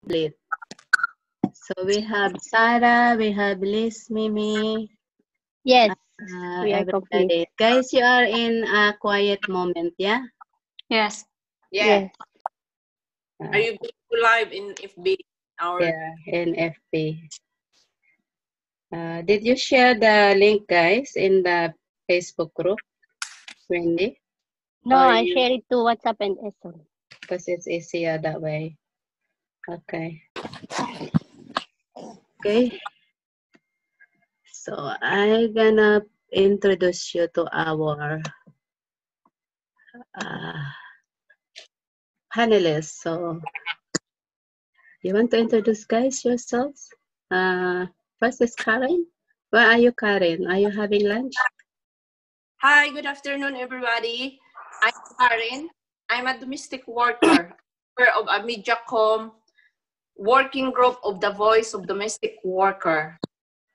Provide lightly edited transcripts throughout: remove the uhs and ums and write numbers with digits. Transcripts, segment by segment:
complete. So we have Sarah, we have Liz, Mimi. Yes, we are complete. Everybody. Guys, you are in a quiet moment, yeah? Yes. Yes. Are you going live in FB? Yeah, in FB. Did you share the link, guys, in the Facebook group, Wendy? No, I share it to WhatsApp and SL. Because it's easier that way. Okay. Okay. So I'm gonna introduce you to our panelists. So you want to introduce, guys, yourselves? First is Karen. Where are you, Karen? Are you having lunch? Hi, good afternoon, everybody. I'm Karen. I'm a domestic worker, member of a MediaCom working group of the Voice of Domestic Worker.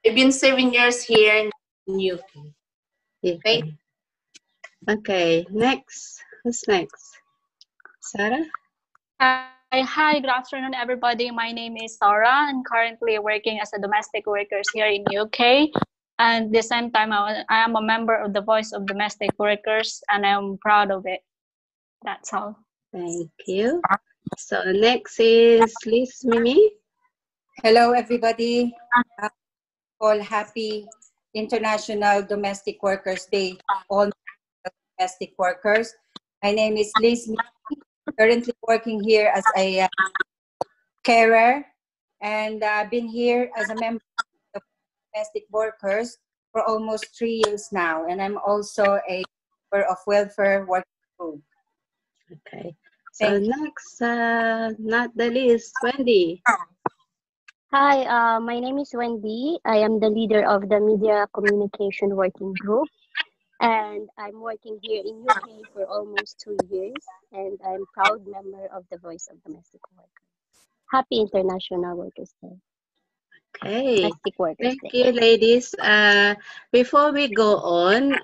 I've been 7 years here in UK. Okay, next. Who's next? Sarah? Hi, good afternoon, everybody. My name is Sarah. I'm currently working as a domestic worker here in UK. And at the same time, I am a member of the Voice of Domestic Workers, and I'm proud of it. That's all. Thank you. So next is Liz, Mimi. Hello, everybody. All happy International Domestic Workers Day. All domestic workers. My name is Liz, currently working here as a carer, and I've been here as a member of domestic workers for almost 3 years now, and I'm also a member of welfare working group. Okay. So next, not the least, Wendy. Hi, my name is Wendy. I am the leader of the Media Communication Working Group, and I'm working here in UK for almost 2 years, and I'm proud member of the Voice of Domestic Workers. Happy International Workers Day. Okay. Domestic Workers Thank Day. you, ladies. Before we go on,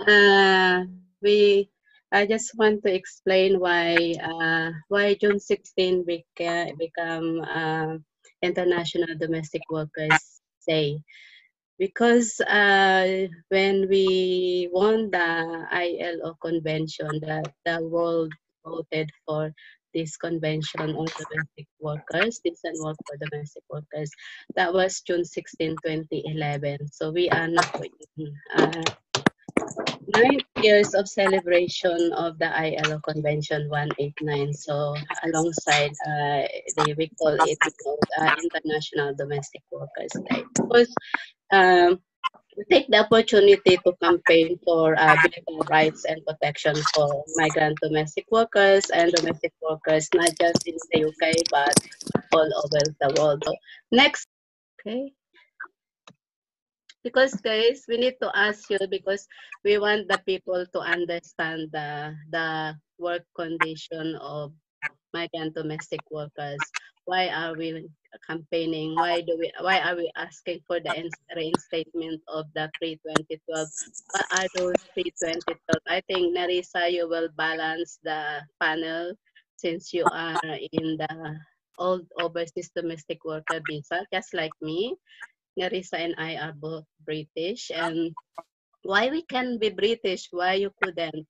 I just want to explain why June 16 become International Domestic Workers Day. Because when we won the ILO convention, the world voted for this convention on domestic workers, decent work for domestic workers. That was June 16, 2011. So we are now in 9 years of celebration of the ILO Convention 189. So alongside, we call it International Domestic Workers Day. Because we take the opportunity to campaign for better rights and protection for migrant domestic workers and domestic workers, not just in the UK, but all over the world. So next, okay. Because guys, we need to ask you because we want the people to understand the work condition of migrant domestic workers. Why are we campaigning? Why are we asking for the reinstatement of the pre-2012? What are those pre-2012? I think Narisa, you will balance the panel since you are in the old overseas domestic worker visa, just like me. Narisa and I are both British, and why we can be British? Why you couldn't?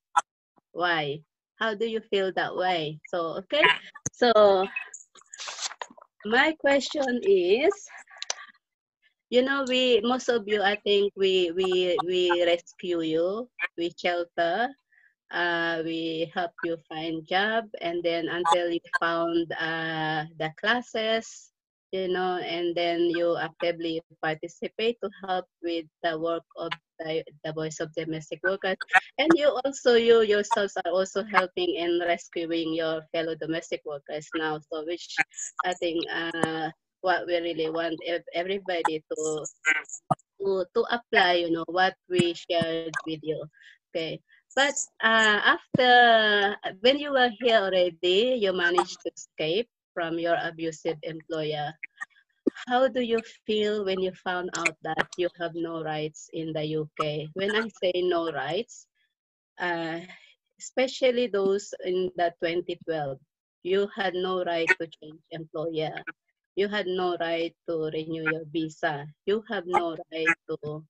Why? How do you feel that way? So, okay. So, my question is, you know, most of you, I think we rescue you, we shelter, we help you find job, and then until you found the classes, you know, and then you actively participate to help with the work of the Voice of Domestic Workers. And you also, you yourselves are also helping in rescuing your fellow domestic workers now. So which I think what we really want everybody to apply, you know, what we shared with you. Okay. But after, when you were here already, you managed to escape from your abusive employer. How do you feel when you found out that you have no rights in the UK? When I say no rights, especially those in the 2012, you had no right to change employer. you had no right to renew your visa. You have no right to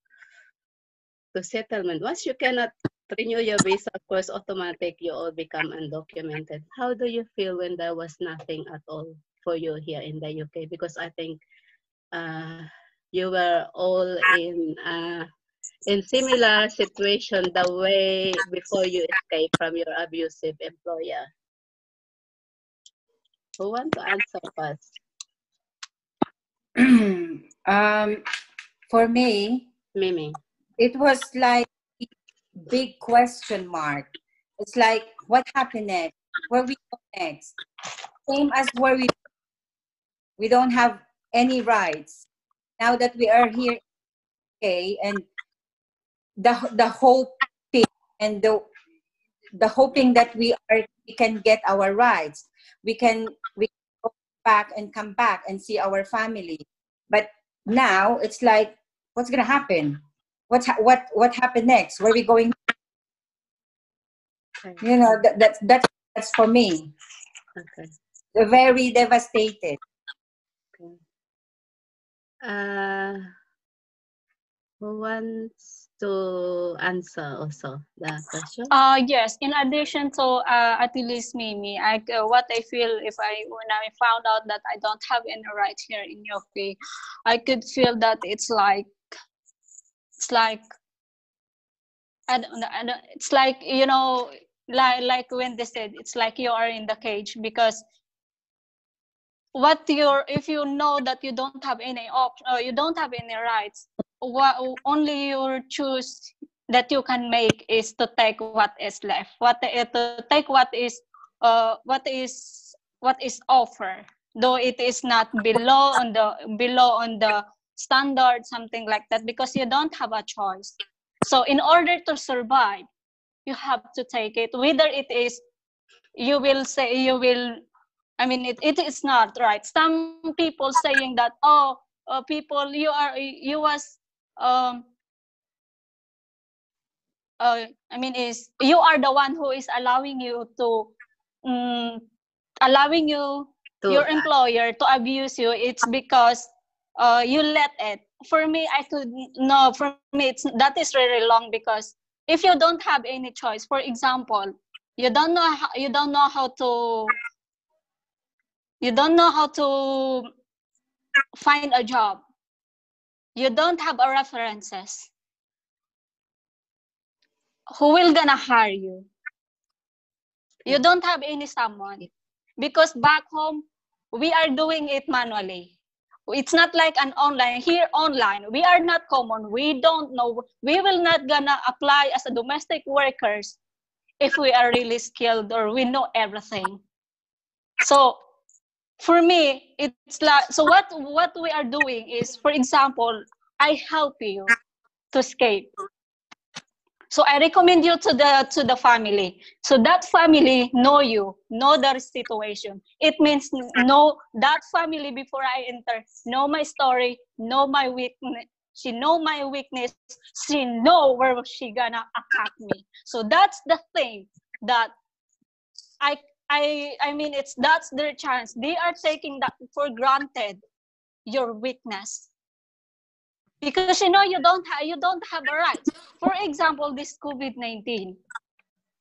settlement. Once you cannot renew your visa, of course, automatic, you all become undocumented. How do you feel when there was nothing at all for you here in the UK? Because I think you were all in similar situation the way before you escape from your abusive employer. Who want to answer first? For me, Mimi. it was like big question mark. It's like, what happened next? Where we go next? Same as where we don't have any rights. Now that we are here, okay, and the hope and the hoping that we can get our rights. We go back and come back and see our family. But now it's like, what's gonna happen? What happened next? Where are we going? Okay. You know, that's for me. Okay. Very devastated. Okay. Who wants to answer also the question? Yes. In addition to at least Mimi, what I feel when I found out that I don't have any rights here in UK, I could feel that it's like it's like, you know, like when they said it's like you are in the cage, because if you know that you don't have any option, or you don't have any rights, only your choose that you can make is to take what is left, to take what is offered, though it is not below on the standard, something like that, because you don't have a choice. So in order to survive, you have to take it, whether it is it is not right. Some people saying that, people, you was um is you are the one who is um, allowing you To your employer to abuse you. It's because you let it. For me, I could no. For me, that is really long, because if you don't have any choice, for example, you don't know how to find a job. You don't have a references. Who will gonna hire you? You don't have any someone, because back home we are doing it manually. It's not like an online. Here online, we are not common. We don't know. We will not gonna apply as a domestic workers if we are really skilled or we know everything. So for me, it's like, so what we are doing is, for example, I help you to escape. So I recommend you to the family. So that family know their situation. It means know that family before I enter, know my story, know my weakness. She know my weakness. She know where she gonna attack me. So that's the thing that I it's that's their chance. They are taking that for granted, your weakness, because you don't have a right. For example, this COVID-19,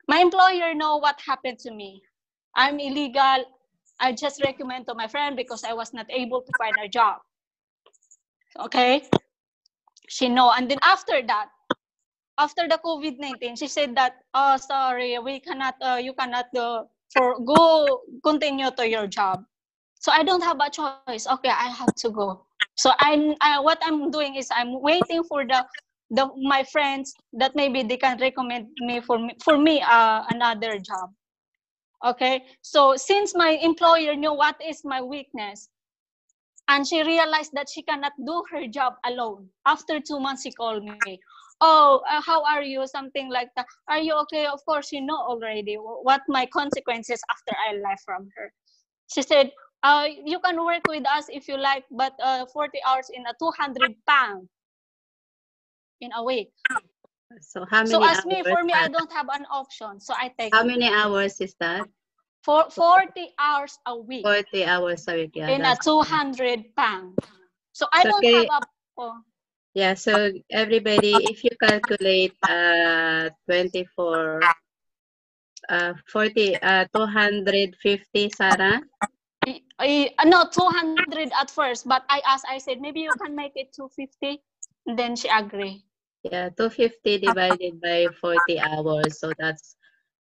my employer know what happened to me. I'm illegal. I just recommend to my friend because I was not able to find a job. Okay, she know. And then after that, after the COVID-19, she said that, oh, sorry, we cannot, you cannot continue to your job. So I don't have a choice. Okay, I have to go. So what I'm doing is I'm waiting for my friends that maybe they can recommend me for me another job. Okay, so since my employer knew what is my weakness, and she realized that she cannot do her job alone. After 2 months, she called me. Oh, how are you? Something like that. Are you okay? Of course, you know already what my consequences after I left from her. She said, you can work with us if you like, but 40 hours in a 200 pound in a week. So how So many as me, hours for me, I that? don't have an option. So I take How it. many hours is that? For 40 hours a week 40 hours a week. Yeah, in a that's 200 pound. So I so. don't Okay, have a. Oh, yeah. So everybody, if you calculate 24, 40, 250, Sarah. no, 200 at first, but I asked, I said, maybe you can make it 250. And then she agreed. Yeah, 250 divided by 40 hours.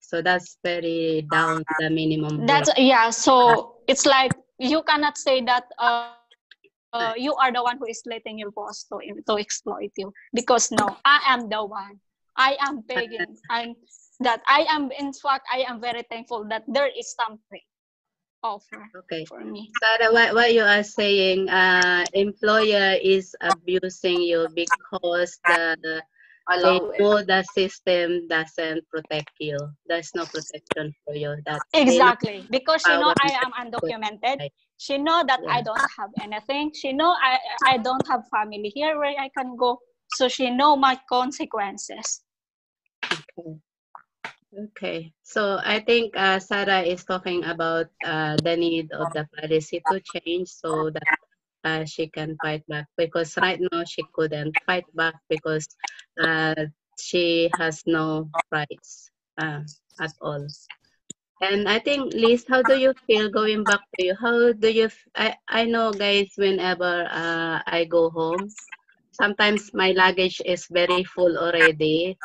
So that's very down the minimum That's, wage. yeah, so it's like you cannot say that you are the one who is letting your boss to exploit you, because no, I am the one. I am begging. In fact, I am very thankful that there is something offer Okay. for me. Sarah, what you are saying, employer is abusing you because they Allow it. know the system doesn't protect you. There's no protection for you. That they know Exactly, because she know power I that am you put undocumented. aside. She know that I Yeah. don't have anything. She know I don't have family here where I can go. So she know my consequences. Okay. Okay. So I think Sarah is talking about the need of the policy to change so that she can fight back, because right now she couldn't fight back because she has no rights at all. And I think, Liz, how do you feel going back to you? How do you? I know, guys. Whenever I go home, sometimes my luggage is very full already.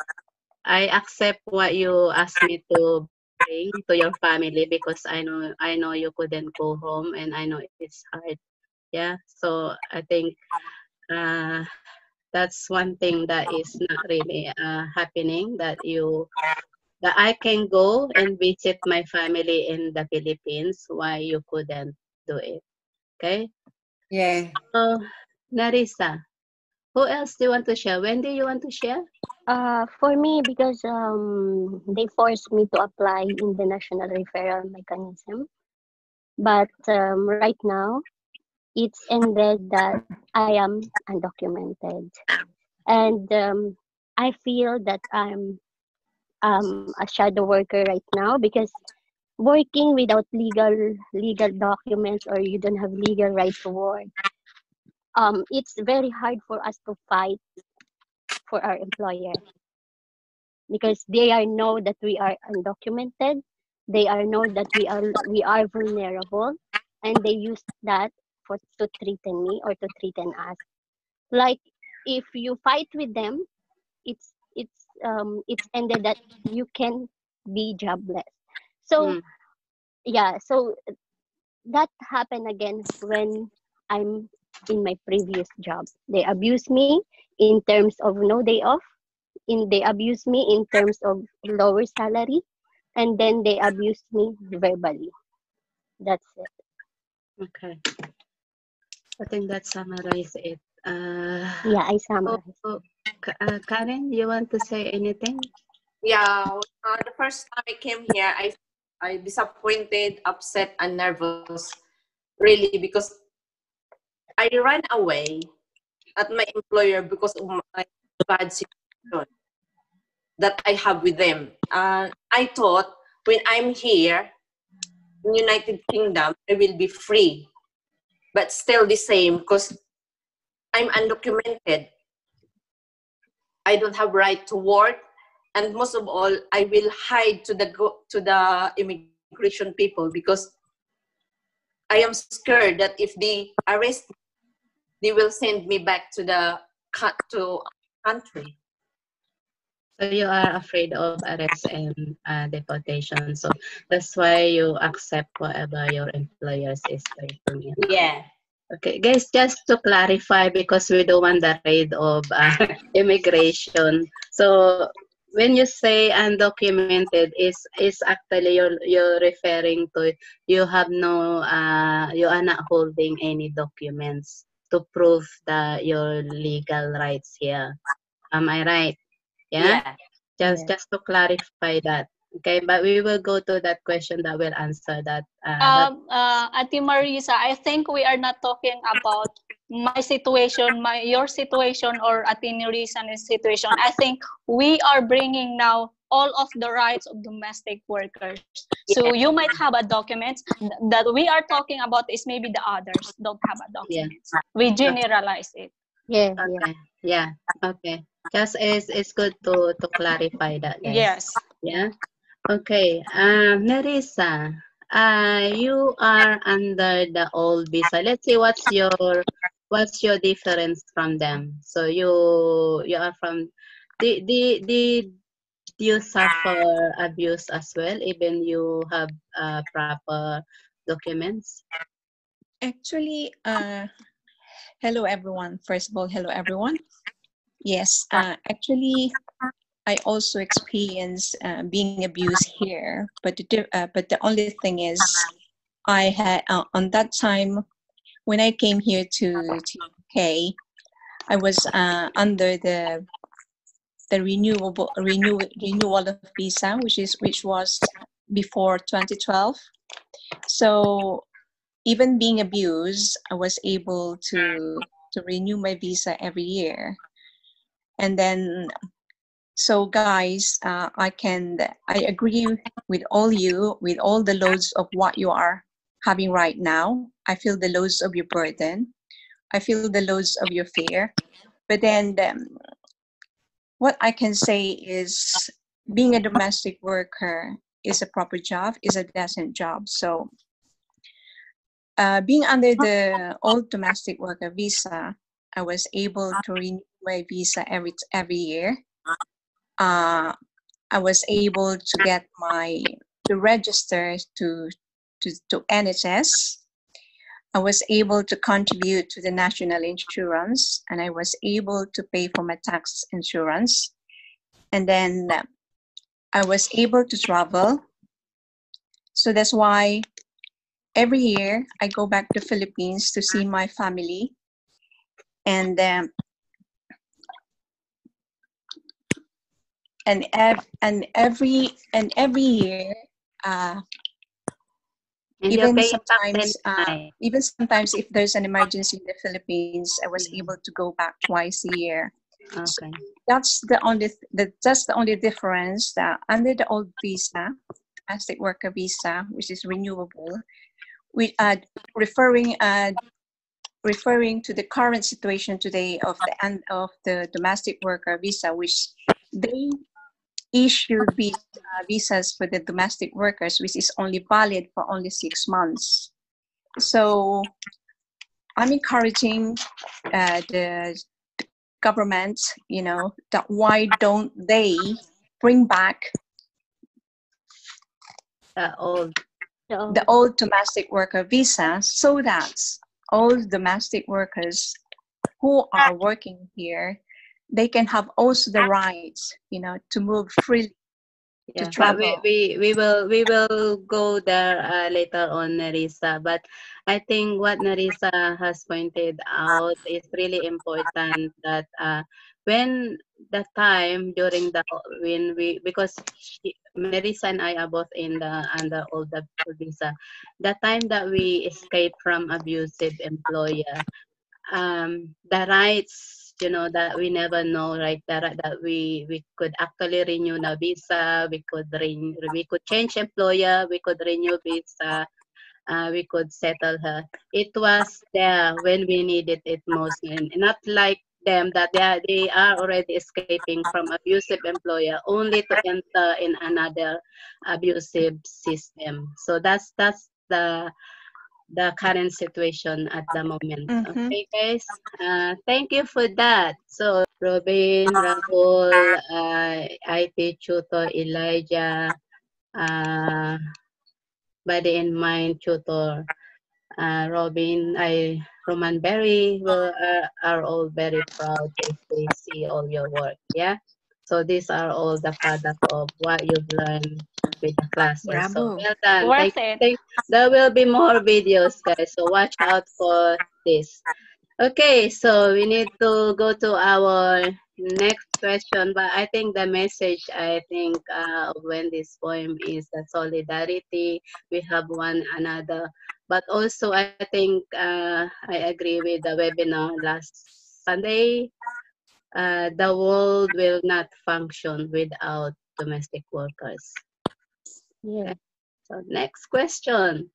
I accept what you ask me to bring to your family because I know you couldn't go home and I know it's hard. Yeah. So I think uh, that's one thing that is not really happening, that I can go and visit my family in the Philippines. Why you couldn't do it? Okay. Yeah. So Narisa, who else do you want to share? Wendy, you want to share? For me, because they forced me to apply in the national referral mechanism, but right now it's ended that I am undocumented, and I feel that I'm a shadow worker right now because working without legal documents, or you don't have legal right to work, it's very hard for us to fight for our employer because they are know that we are undocumented. They are know that we are vulnerable, and they use that for to threaten me or to threaten us. Like, if you fight with them, it's ended that you can be jobless. So Mm, yeah, so that happened again when I'm in my previous job. They abuse me in terms of no day off, they abuse me in terms of lower salary, and then they abuse me verbally. That's it. okay. I think that summarizes it. Yeah, I So, summarize. Karen, you want to say anything? Yeah, the first time I came here, I disappointed, upset, and nervous, really, because I ran away at my employer because of my bad situation that I have with them. I thought when I'm here in United Kingdom, I will be free, but still the same because I'm undocumented. I don't have right to work, and most of all, I will hide to the immigration people because I am scared that if they arrest me, they will send me back to country. So you are afraid of arrest and deportation. So that's why you accept whatever your employers is offering you. Yeah. Okay, guys, just to clarify, because we don't want the raid of immigration. So when you say undocumented, is actually you're referring to you have no you are not holding any documents to prove that your legal rights here. Am I right? Yeah. Yeah. Just Yeah. just to clarify that. Okay, but we will go to that question that will answer that. Ate Marisa, I think we are not talking about my situation, your situation, or Ate Marisa's situation. I think we are bringing now all of the rights of domestic workers. So you might have a document that we are talking about is maybe the others don't have a Yeah. documents. We generalize it. Yeah, yeah. Okay. Yeah. Okay. Just it's good to clarify that, guys. Yes. Yeah. Okay. Nerissa, you are under the old visa. Let's see what's your difference from them. So you are from did you suffer abuse as well, even you have proper documents? Actually, hello everyone. First of all, hello everyone. Yes, actually, I also experienced being abused here, but the only thing is, I had on that time when I came here to UK, I was under the renewal of visa, which was before 2012. So even being abused, I was able to renew my visa every year. And then, so guys, I agree with all you, with all the loads of what you are having right now. I feel the loads of your burden. I feel the loads of your fear. But then, what I can say is, being a domestic worker is a proper job, is a decent job. So being under the old domestic worker visa, I was able to renew my visa every year. I was able to get to register to NHS. I was able to contribute to the national insurance, and I was able to pay for my tax insurance. And then I was able to travel. So that's why every year I go back to Philippines to see my family. And every year, uh, And you're paying tax anytime. even sometimes if there's an emergency in the Philippines, I was able to go back twice a year. So Okay. that's the only difference, that under the old visa, domestic worker visa, which is renewable, we referring referring to the current situation today of the end of the domestic worker visa, which they issued visas for the domestic workers, which is only valid for only 6 months. So I'm encouraging the government, that why don't they bring back Old. the old domestic worker visa, so that all domestic workers who are working here, they can have also the rights, to move freely, to Yeah, but travel. we will go there later on, Nerissa. But I think what Nerissa has pointed out is really important, that when the time during the when we because Nerissa and I are both in the under all the visa, the time that we escape from abusive employer, the rights, that we never know, right? That we could actually renew the visa, we could change employer, we could renew visa, we could settle her. It was there when we needed it most, and not like them that they are already escaping from abusive employer only to enter in another abusive system. So that's the current situation at the moment. Mm-hmm. Okay, guys. Thank you for that. So, Robin, Rahul, IT tutor, Elijah, uh, Body and Mind tutor, Roman Berry are all very proud if they see all your work. Yeah. So these are all the product of what you've learned with the classes. So Bravo. well done. Worth it. There will be more videos, guys. So watch out for this. Okay, so we need to go to our next question, but I think the message, of Wendy's poem is the solidarity. We have one another, but also I think I agree with the webinar last Sunday. the world will not function without domestic workers. Yeah. Okay. So next question.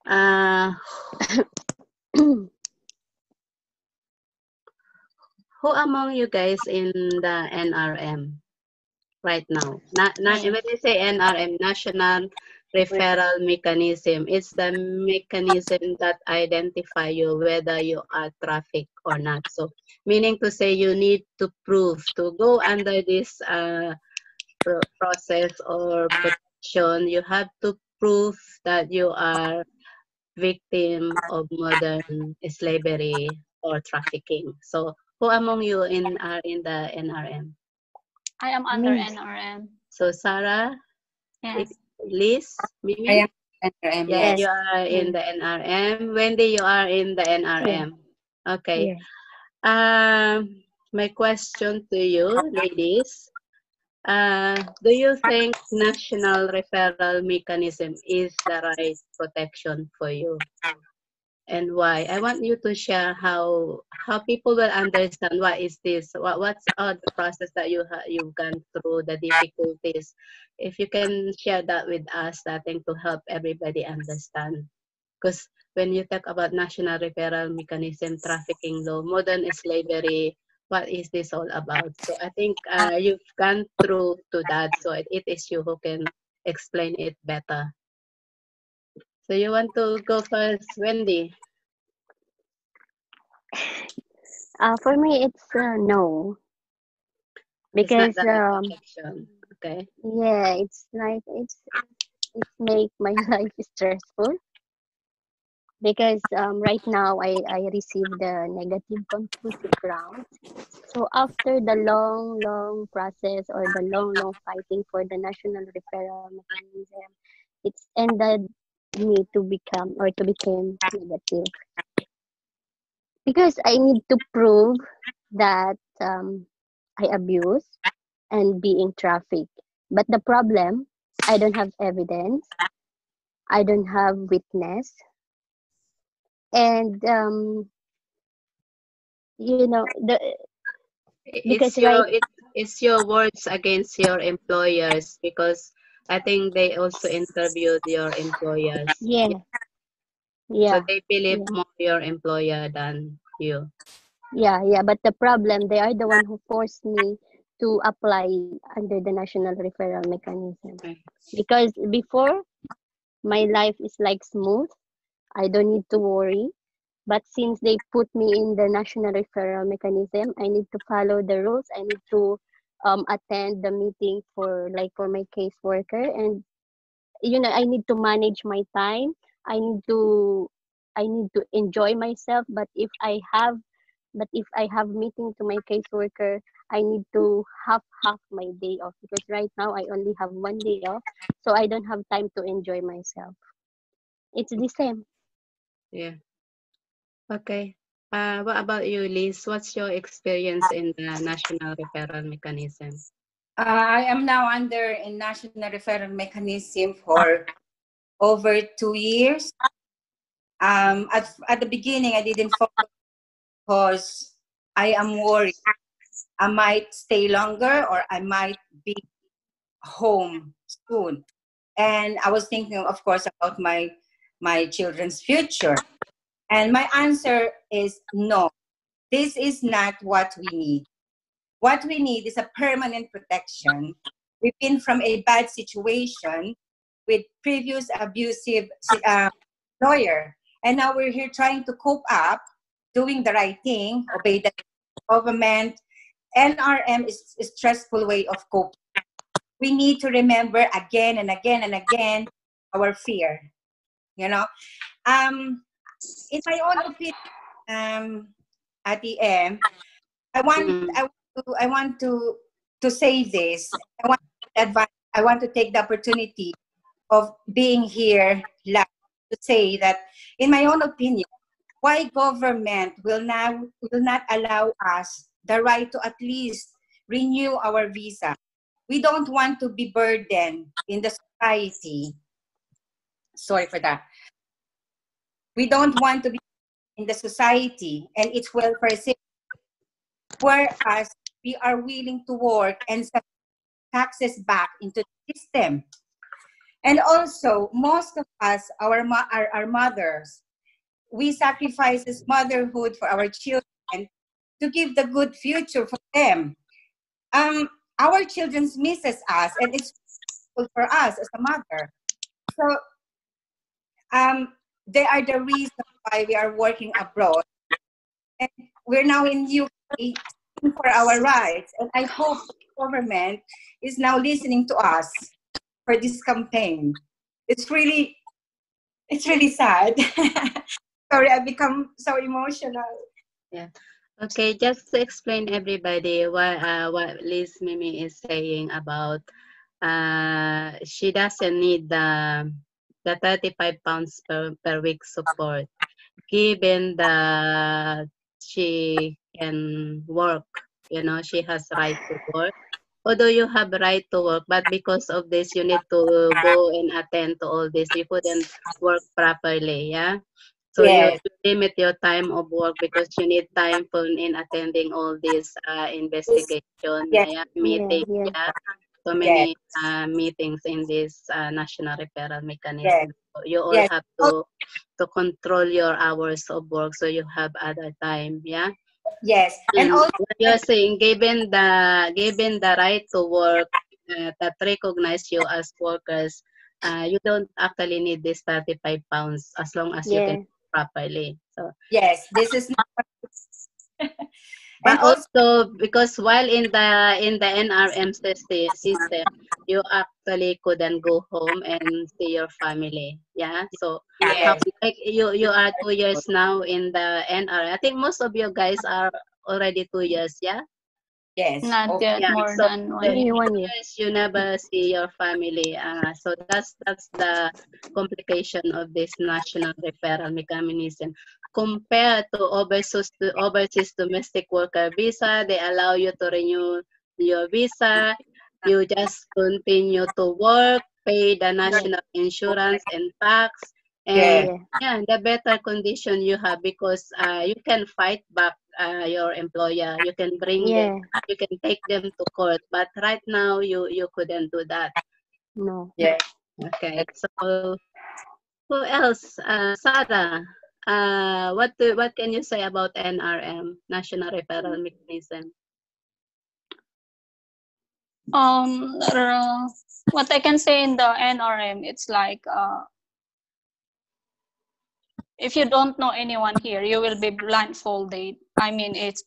Uh, who among you guys in the NRM right now? Not Me. when you say NRM, National Referral Mechanism, it's the mechanism that identify you whether you are traffic or not. So meaning to say you need to prove to go under this process or protection, you have to prove that you are victim of modern slavery or trafficking. So who among you are in the NRM? I am under Me. NRM. So Sarah, Yes. Liz, I Mimi? am NRM, Yeah, yes. you Yes. are in Mm. the NRM. Wendy, you are in the Yeah. NRM. Okay. Yeah. My question to you, ladies, do you think national referral mechanism is the right protection for you? And why? I want you to share how people will understand what is this, what's all the process that you've gone through, the difficulties. If you can share that with us, I think to help everybody understand. Because when you talk about national referral mechanism, trafficking law, modern slavery, what is this all about? So I think you've gone through to that, so it is you who can explain it better. So you want to go first, Wendy? For me, it's no, It's not because the right protection. Okay. yeah, it's like it's make my life stressful because right now I received the negative conclusive grounds. So after the long process or the long fighting for the national referral mechanism, it's ended me to become or to become negative because I need to prove that I abuse and be in traffic. But the problem, I don't have evidence. I don't have witness, and the because right, It's your words against your employers because I think they also interviewed your employers. yeah, So yeah, they believe yeah, more your employer than you. yeah. But the problem, they are the one who forced me to apply under the national referral mechanism. Okay. Because before, my life is like smooth. I don't need to worry. But since they put me in the national referral mechanism, I need to follow the rules. I need to attend the meeting for my caseworker, and I need to manage my time. I need to I need to enjoy myself. But if I have meeting to my caseworker, I need to have half my day off because right now I only have one day off, so I don't have time to enjoy myself. It's the same. Yeah. Okay. What about you, Liz? What's your experience in the national referral mechanism? I am now under a national referral mechanism for over 2 years. At the beginning, I didn't follow because I am worried. I might stay longer or I might be home soon. And I was thinking, of course, about my children's future. And my answer is no. This is not what we need. What we need is a permanent protection. We've been from a bad situation with previous abusive lawyer, and now we're here trying to cope up, doing the right thing, obey the government. NRM is a stressful way of coping. We need to remember again and again and again our fear. You know, um, in my own opinion, at the end, I want Mm, I want to say this. I want to take the opportunity of being here live to say that, in my own opinion, why government will not allow us the right to at least renew our visa. We don't want to be burdened in the society. Sorry for that. We don't want to be in the society and its welfare system whereas we are willing to work and send taxes back into the system. And also, most of us, our mothers, we sacrifices motherhood for our children to give the good future for them. Our children misses us, and it's good for us as a mother. So they are the reason why we are working abroad, and we're now in UK for our rights. And I hope the government is now listening to us for this campaign. It's really sad. Sorry, I become so emotional. Yeah. Okay, just to explain everybody what Liz Mimi is saying about she doesn't need the 35 pounds per week support, given that she can work. You know, she has right to work. Although you have right to work, but because of this, you need to go and attend to all this. You couldn't work properly, yeah? So you Yes, limit your time of work because you need time for in attending all this investigation, yes, yeah, Yeah, meeting, yeah, yeah, so yes, many meetings in this national referral yes, mechanism. So you all yes, have to control your hours of work so you have other time, yeah. yes. And And also, what you're saying, given the right to work that recognize you as workers, you don't actually need this 35 pounds as long as you can yeah, properly. So, yes, this is, but and also, also because while in the NRM system, you actually couldn't go home and see your family. Yeah. So how yes, like you are 2 years now in the NRM. I think most of you guys are already 2 years. Yeah. yes, Not oh, yet Yeah, more so than so 1 in only year. 1 year. years you never see your family. So that's the complication of this national referral mechanism. Compared to overseas domestic worker visa, they allow you to renew your visa. You just continue to work, pay the national insurance and tax, and yes, Yeah, yeah, the better condition you have because you can fight back your employer. You can bring them, yeah, you can take them to court, but right now you couldn't do that. no. yes. Okay, so who else? Sarah, what can you say about NRM, National Referral Mechanism? What I can say in the NRM, it's like if you don't know anyone here, you will be blindfolded. I mean, it's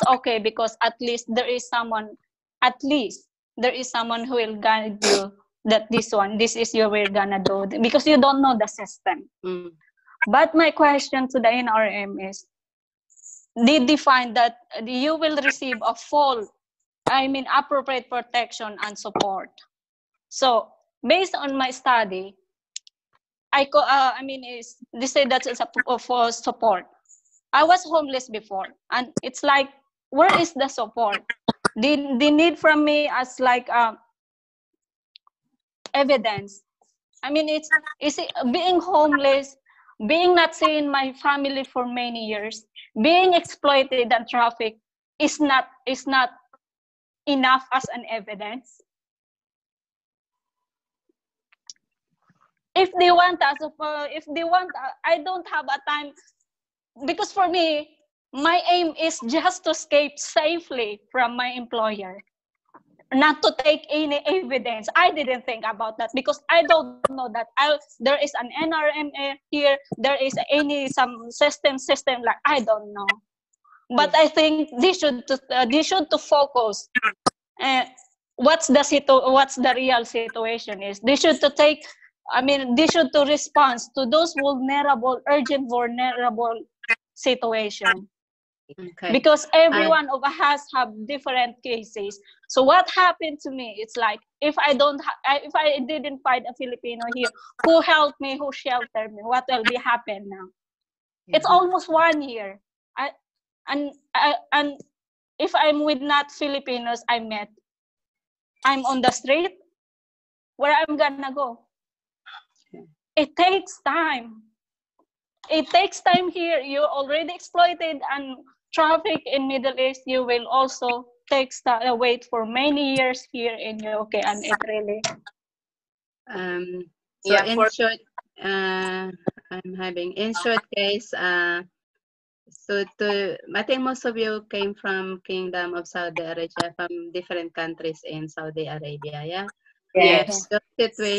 okay because at least there is someone, at least there is someone who will guide you that this is your we're gonna do because you don't know the system. Mm. But my question to the NRM is, did they find that you will receive a full, I mean, appropriate protection and support? So based on my study, I mean, is they say that it's for support. I was homeless before, and it's like, where is the support? They need from me as like evidence. I mean, it's being homeless, being not seeing my family for many years, being exploited and trafficked is not enough as an evidence. If they want us, if they want, I don't have a time because for me, my aim is just to escape safely from my employer, not to take any evidence. I didn't think about that because I don't know that there is an NRM here, there is some system like I don't know. But I think they should to focus. Uh, what's the real situation is. They should to take. I mean, they should to respond to those vulnerable situation Okay. because every Uh, one of us have different cases. So what happened to me, it's like if if I didn't find a Filipino here who helped me, who sheltered me, what will be happen now? It's almost 1 year. I, and if I'm with not Filipinos I met, I'm on the street, where I'm gonna go? It takes time. It takes time here. You're already exploited and traffic in Middle East, you will also wait for many years here in UK, and it really. So Yeah, in for short, I'm having in short case, so I think most of you came from Kingdom of Saudi Arabia, from different countries in Saudi Arabia, yeah? And yes. your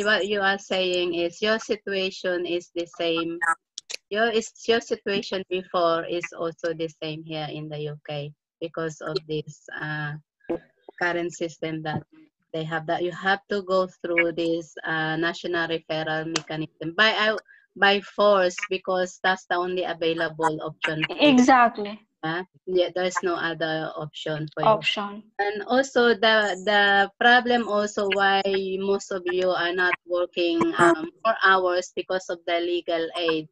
what you are saying is your situation is the same. Your situation before is also the same here in the UK because of this current system that they have, that you have to go through this national referral mechanism by force, because that's the only available option for you. Exactly. Yeah, there's no other option for you. Option. And also the problem also why most of you are not working more hours because of the legal aid.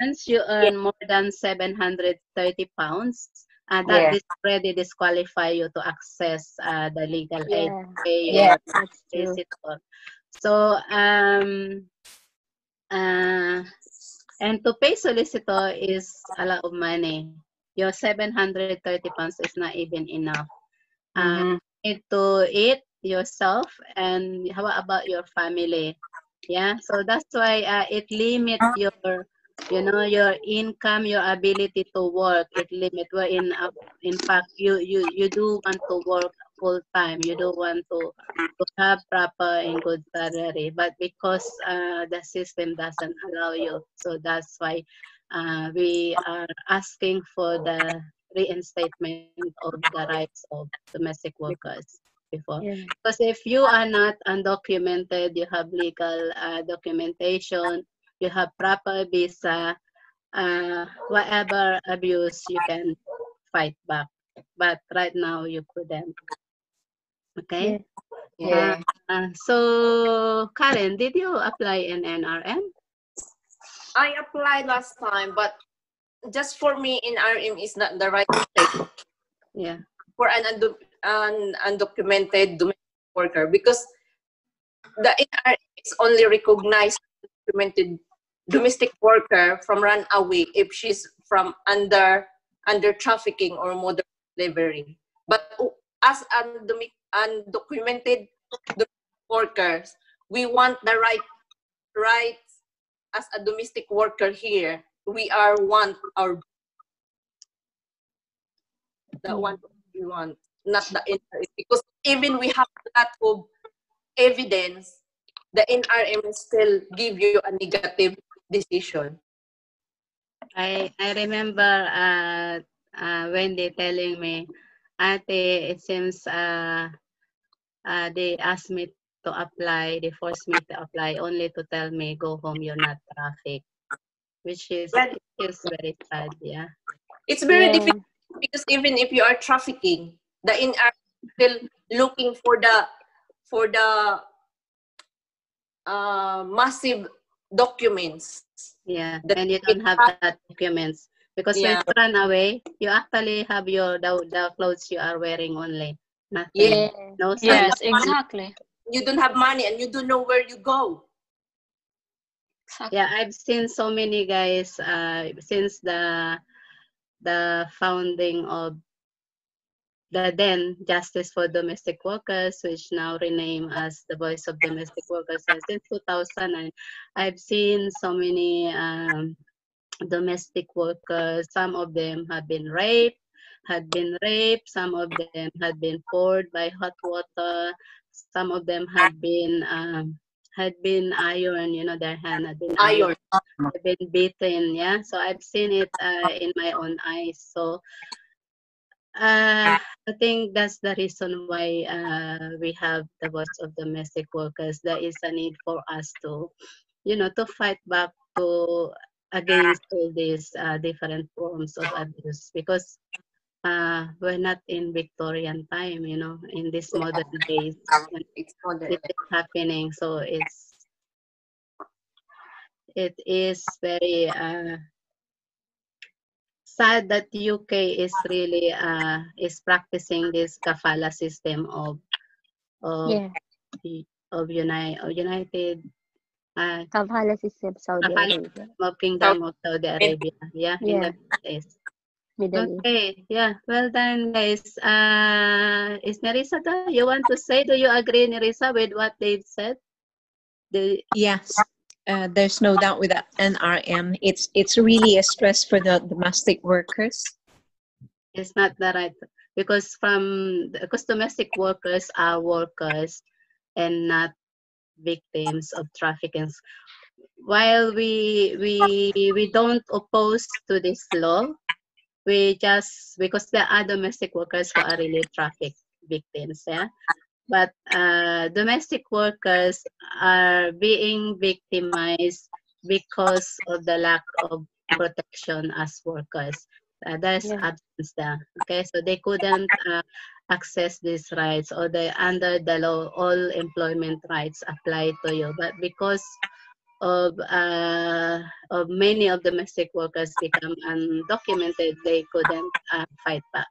Once you Yeah. earn more than 730 pounds, that Yeah. this already disqualify you to access the legal aid, Yeah, pay Yeah. your that's true. solicitor. So uh, and to pay solicitor is a lot of money. Your 730 pounds is not even enough. Mm-hmm. Need to eat yourself, and how about your family? Yeah, so that's why it limit your, your income, your ability to work. It limit where in fact you do want to work full time. You do want to have proper and good salary, but because the system doesn't allow you, so that's why we are asking for the reinstatement of the rights of domestic workers before. Yeah, Because if you are not undocumented, you have legal documentation, you have proper visa, whatever abuse you can fight back. But right now you couldn't. yeah. Okay. Uh, Yeah. so Karen, did you apply in NRM? I applied last time, but just for me, in RM is not the right place Yeah. for an undocumented domestic worker, because the NRM is only recognized documented domestic worker from runaway if she's from under trafficking or modern slavery. But as undocumented workers, we want the rights as a domestic worker here. We are want our the Yeah. one we want, not the NRM, because even we have a lot of evidence, the NRM still give you a negative decision. I remember Wendy telling me, Ate, it seems they asked me to apply, they forced me to apply only to tell me, go home, you're not traffic, which is, Well, it is very sad, yeah. it's very Yeah. difficult because even if you are trafficking, the NRM is still looking for the massive documents. Yeah, That and you it don't have has, that documents because when yeah, you run away, you actually have the clothes you are wearing only, yeah, nothing, Yeah. no and salary. Yes, exactly. you don't have money and you don't know where you go. Yeah, Exactly. I've seen so many guys since the founding of the then Justice for Domestic Workers, which now renamed as the Voice of Domestic Workers. And since 2009, I've seen so many domestic workers. Some of them have been raped, some of them had been poured by hot water, some of them had been iron, their hand had been iron, Iron. had been beaten, yeah. So I've seen it in my own eyes. So I think that's the reason why we have the voice of domestic workers. There is a need for us to, to fight back to against all these different forms of abuse, because we're not in Victorian time, in this modern days when It's modern. it is happening. So it is very sad that UK is really is practicing this kafala system of Yeah. United Kavala system, Saudi kafala Arabia. system of South Kingdom of Saudi America. Arabia, yeah, in the Yeah. Middle East. Middle East. Okay, yeah, well done, guys. Is Nerissa there? You want to say? Do you agree, Nerissa, with what they've said? Yes, there's no doubt with that NRM. It's really a stress for the domestic workers. It's not the right, because domestic workers are workers and not victims of trafficking. While we don't oppose to this law, we just, because there are domestic workers who are really traffic victims, yeah. But domestic workers are being victimized because of the lack of protection as workers. There's Yeah. absence there. Okay, so they couldn't access these rights, or under the law, all employment rights apply to you. But because of many of domestic workers become undocumented, they couldn't fight back.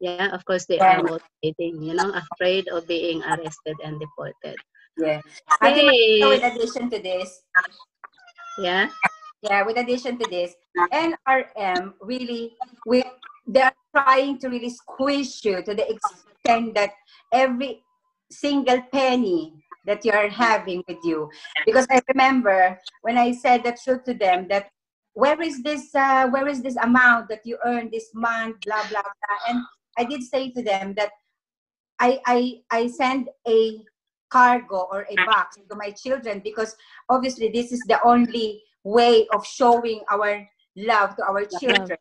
Yeah, of course they are Yeah. all hiding, afraid of being arrested and deported. Yeah. Ate Marisa, Okay. with addition to this, Yeah. yeah, with addition to this, NRM really, they're trying to really squeeze you to the extent that every single penny that you are having with you. Because I remember when I said the truth to them that where is this amount that you earn this month, blah blah blah. And I did say to them that I send a cargo or a box to my children, because obviously this is the only way of showing our love to our Love. children,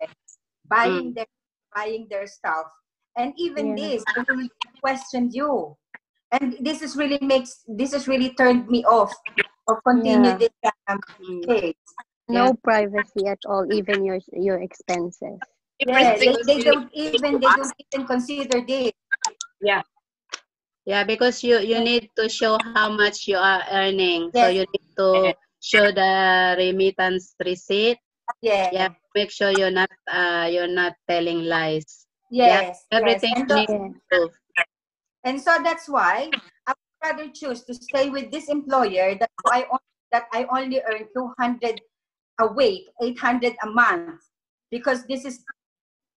Mm. buying their stuff. And even Yeah. this, I really questioned you. And this has really turned me off of continue Yeah. this Mm. case. Yeah. No privacy at all, even your expenses. Yeah, Everything is they really don't easy even to they us. don't even consider this. Yeah. Yeah, because you need to show how much you are earning. So Yes, you need to show the remittance receipt. Yeah, yeah, make sure you're not telling lies. Yeah, yes. everything you need Yeah. to prove. And so that's why I would rather choose to stay with this employer that I only earn 200 a week, 800 a month, because this is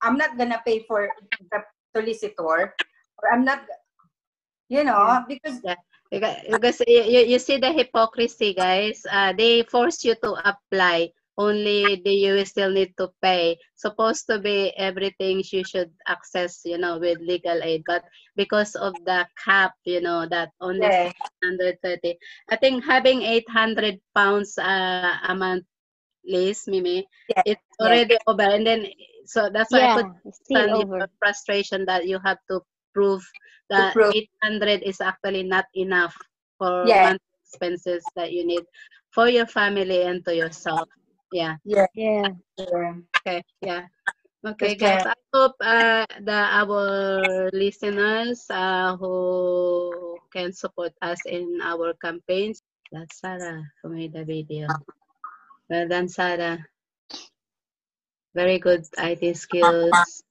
I'm not gonna pay for the solicitor, or I'm not, Yeah. because Yeah, because you see the hypocrisy, guys. They force you to apply. Only you will still need to pay. Supposed to be everything you should access, with legal aid. But because of the cap, that only yeah, 630. I think having 800 pounds a month, Liz, Mimi, yeah, it's yeah, already over. And then, so that's why I could Yeah. Still understand your over. frustration that you have to prove to that prove, 800 is actually not enough for yeah, monthly expenses that you need for your family and to yourself. Yeah. yeah, Yeah. yeah. Okay. Yeah. Okay, Because guys. I hope our listeners who can support us in our campaigns. That's Sarah who made the video. Well done, Sarah. Very good IT skills.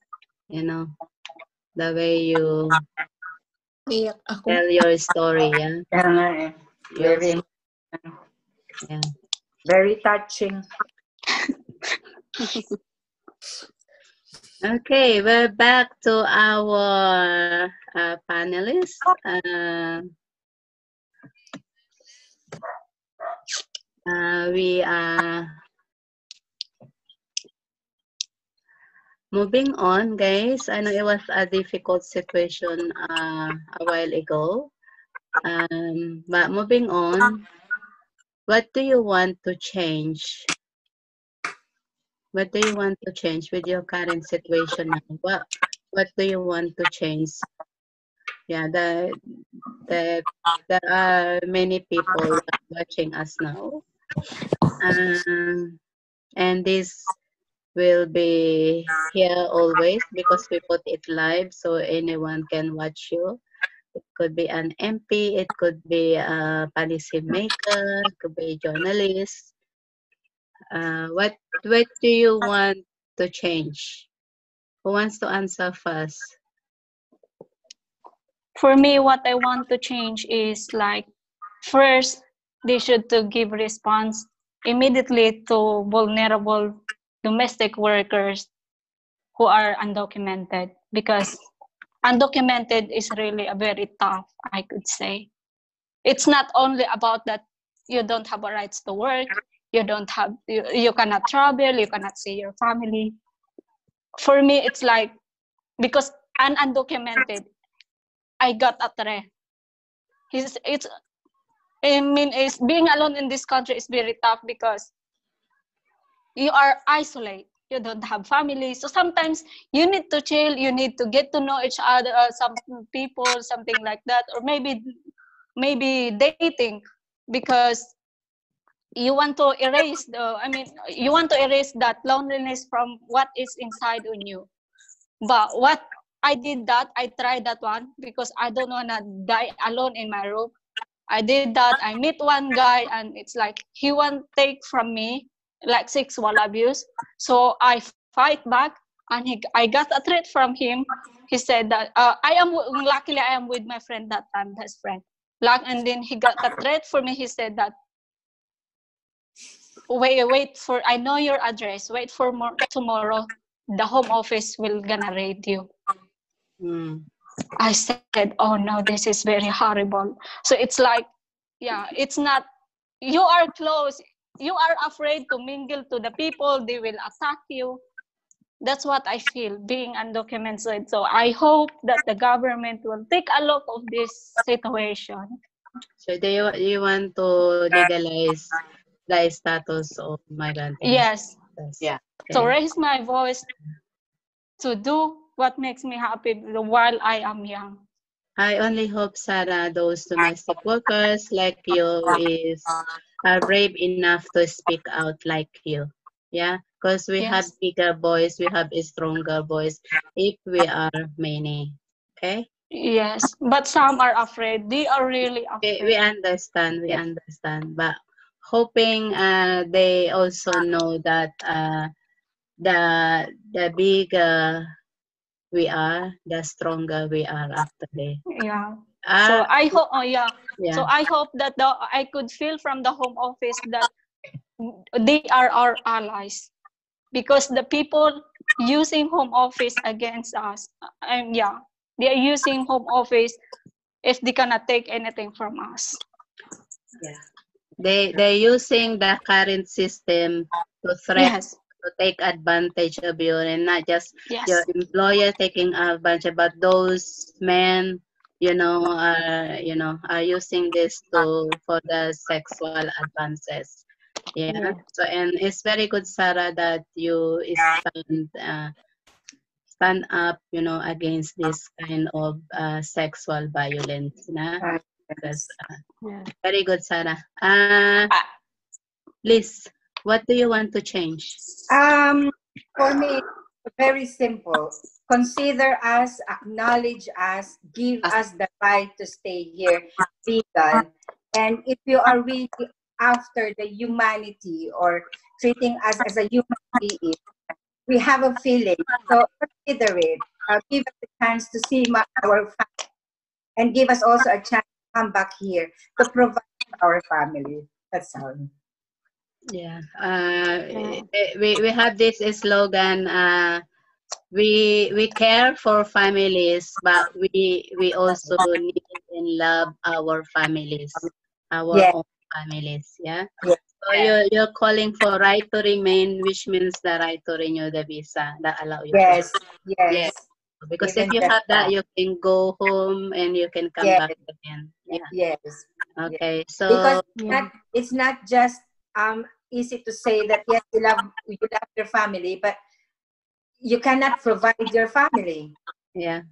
The way you Iyak ako. tell your story. Yeah. Your very, yeah. very touching. Okay, we're back to our panelists. We are moving on, guys. I know it was a difficult situation a while ago. But moving on, what do you want to change? What do you want to change with your current situation now? What do you want to change? Yeah, the there are many people watching us now. And this will be here always because we put it live so anyone can watch you. It could be an MP, it could be a policy maker, it could be a journalist. What do you want to change? Who wants to answer first? For me, what I want to change is like, first, they should to give response immediately to vulnerable domestic workers who are undocumented, because undocumented is really a very tough, I could say. It's not only about that you don't have a rights to work, you cannot travel, you cannot see your family. For me, it's like, because I'm undocumented, I got a threat. It's I mean, is being alone in this country is very tough, because you are isolated. You don't have family. So sometimes you need to chill, you need to get to know each other, some people, something like that, or maybe dating, because you want to erase you want to erase that loneliness from what is inside on you. But what I did that, I tried that one, because I don't want to die alone in my room. I did that. I meet one guy, and it's like he want take from me like sexual abuse. So I fight back, and I got a threat from him. He said that luckily I am with my friend that time, best friend. And then he got a threat for me. He said that, wait for, I know your address. Wait for tomorrow. The home office will gonna raid you. Mm. I said, oh no, this is very horrible. So it's like, yeah, it's not, you are close, you are afraid to mingle to the people, they will attack you. That's what I feel being undocumented. So I hope that the government will take a look of this situation. So do you want to legalize the status of migrant immigrants? Yes. Yeah. So Okay. raise my voice to do what makes me happy while I am young. I only hope, Sarah, those domestic workers like you are brave enough to speak out like you. Yeah, because we have Yes. bigger boys, we have a stronger boys if we are many. Okay. Yes. But some are afraid. They are really We afraid. understand, we Yes. understand, but hoping they also know that the bigger we are, the stronger we are actually. Yeah. Ah, So I hope, oh yeah. yeah. So I hope that I could feel from the home office that they are our allies, because the people using home office against us, and yeah, they are using home office if they cannot take anything from us. Yeah. They're using the current system to threat Yes. to take advantage of you, and not just your Yes. employer taking advantage, but those men, are using this to for the sexual advances. Yeah. Yeah. So and it's very good, Sarah, that you stand up, against this kind of sexual violence. Na? Because Yes. Yeah. very good, Sarah. Ah, Liz, what do you want to change? Um, for me, very simple. Consider us, acknowledge us, give us the right to stay here legal. And if you are really after the humanity or treating us as a human being, we have a feeling. So consider it. Give us a chance to see our family and give us also a chance to come back here to provide for our family. That's all. Yeah. yeah. We have this slogan. We care for families, but we also need and love our families, our Yes, own families. Yeah. yes, So you're calling for right to remain, which means the right to renew the visa that allow you to. yes, Yeah. yes. Because if Even you just have that, that. you can go home and you can come Yes, back again. Yeah. yes, yes. Okay. Because So Yeah. it's not just easy to say that yes, you love your family, but you cannot provide your family. yeah.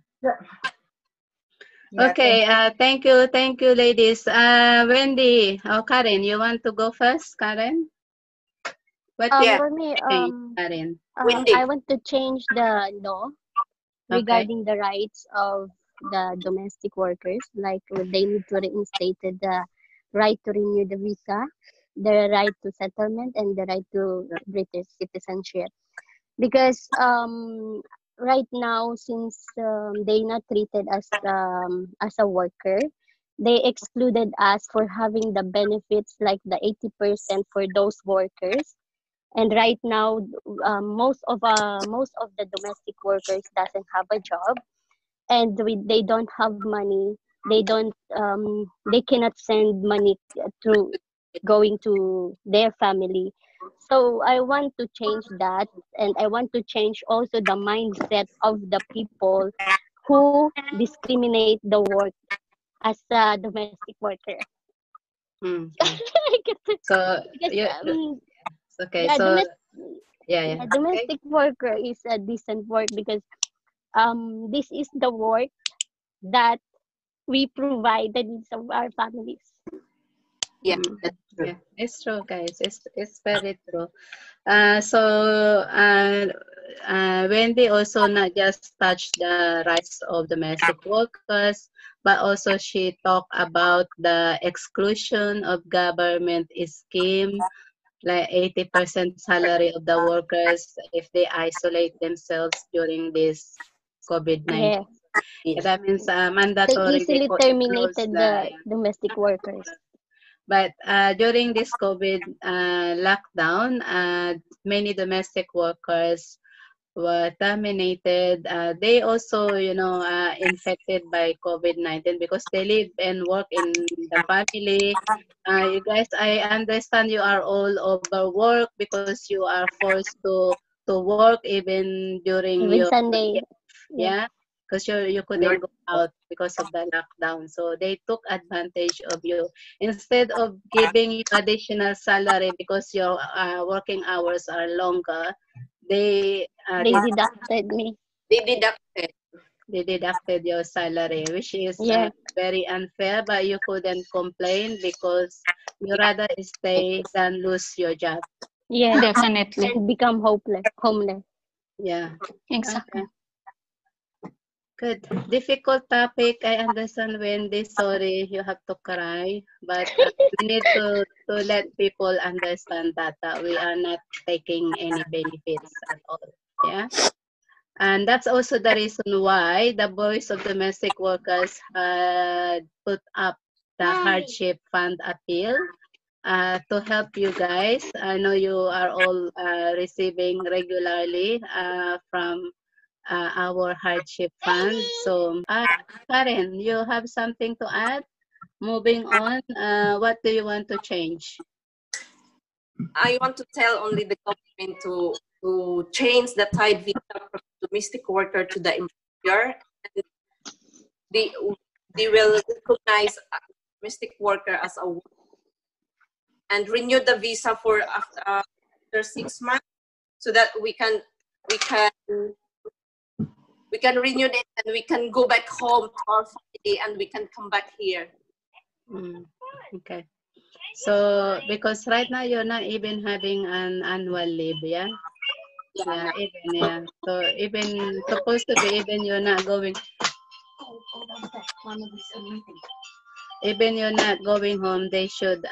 Yeah, thank Okay, thank you, ladies. Wendy, Karen, you want to go first, Karen? What do you Yeah. For me, think, Karen? I Wendy. want to change the law Okay. regarding the rights of the domestic workers. Like they need to reinstate the right to renew the visa, the right to settlement, and the right to British citizenship. Because right now, since they not treated as a worker, they excluded us for having the benefits like the 80% for those workers. And right now, most of the domestic workers doesn't have a job, and they don't have money. They cannot send money through going to their family. So I want to change that, and I want to change also the mindset of the people who discriminate the work as a domestic worker. Mm. because So because yeah, okay. yeah, So yeah. yeah, Okay. domestic worker is a decent work because this is the work that we provide the needs of our families. Yeah, Mm. that's true. Yeah, it's true, guys. It's very true. So Wendy also not just touched the rights of domestic workers, but also she talked about the exclusion of government scheme, like 80% salary of the workers if they isolate themselves during this Yeah, COVID-19. Yes. That means they mandatory they, easily they close terminated the. the domestic workers. But during this COVID lockdown, many domestic workers were terminated. They also, infected by COVID-19 because they live and work in the family. You guys, I understand you are all overworked because you are forced to work even during Even your Sunday. Yeah, yeah, because you couldn't You're, go out because of the lockdown. So they took advantage of you. Instead of giving you additional salary because your working hours are longer, they they deducted me. they deducted. they deducted your salary, which is Yeah, very unfair. But you couldn't complain because you rather stay than lose your job. yeah, Definitely. and become homeless. Yeah. Exactly. Okay. Good. Difficult topic. I understand, Wendy. Sorry, you have to cry. But we need to let people understand that we are not taking any benefits at all. Yeah. And that's also the reason why the Voice of Domestic Workers had put up the hardship fund appeal to help you guys. I know you are all receiving regularly from our hardship fund. So, Karen, you have something to add? Moving on, what do you want to change? I want to tell only the government to change the tide visa from domestic worker to the employer. And they they will recognize a domestic worker as a worker and renew the visa for after 6 months so that we can we can renew it and we can go back home to our family and we can come back here. Mm, okay. So, because right now you're not even having an annual leave, yeah? Yeah, Yeah, no. even, yeah. So, even, supposed to be, even you're not going, even you're not going home, they should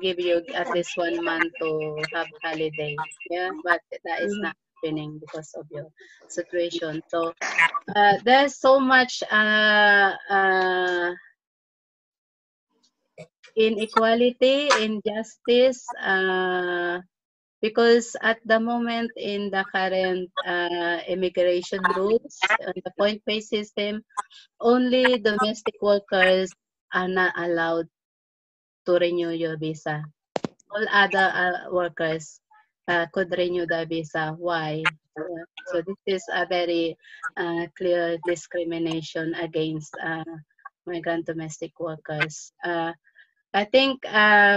give you at least 1 month to have holiday. Yeah, but that is not happening because of your situation. So, there's so much inequality, injustice, because at the moment in the current immigration rules, the point-based system, only domestic workers are not allowed to renew your visa. All other workers could renew the visa. Why? So this is a very clear discrimination against migrant domestic workers. I think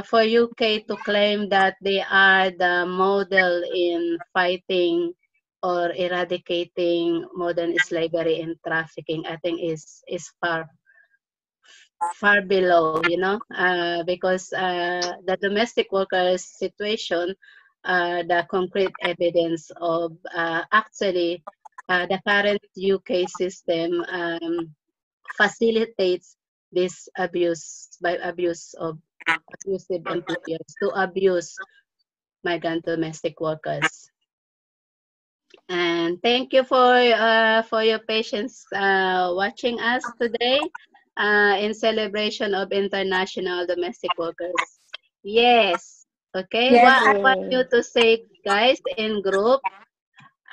for UK to claim that they are the model in fighting or eradicating modern slavery and trafficking, I think is far below, because the domestic workers situation, the concrete evidence of actually the current UK system facilitates this abuse by abuse of abusive employers to abuse migrant domestic workers. And thank you for your patience watching us today in celebration of International Domestic Workers. Yes. Okay. Yes. What I want you to say guys in group.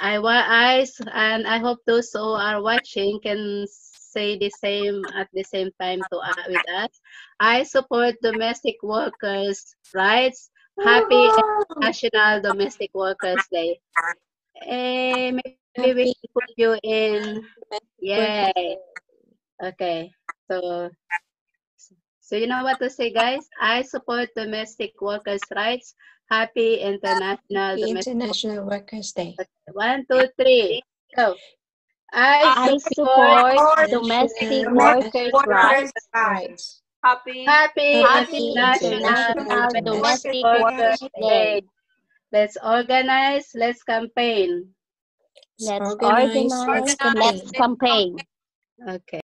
And I hope those who are watching can say the same at the same time to with us. I support domestic workers' rights. Happy National Domestic Workers Day. Maybe we can Happy put you in. Workers' Yay. Okay. So so you know what to say, guys? I support domestic workers' rights. Happy International Happy Domestic. International Workers' Day. 1, 2, 3. Go. I I support support National domestic workers' rights. rights. Happy Happy Happy International International Domestic Domestic Workers Workers' Day. Day. Let's organize. Let's campaign. Let's Let's organize. Let's organize. campaign. Let's campaign. Okay.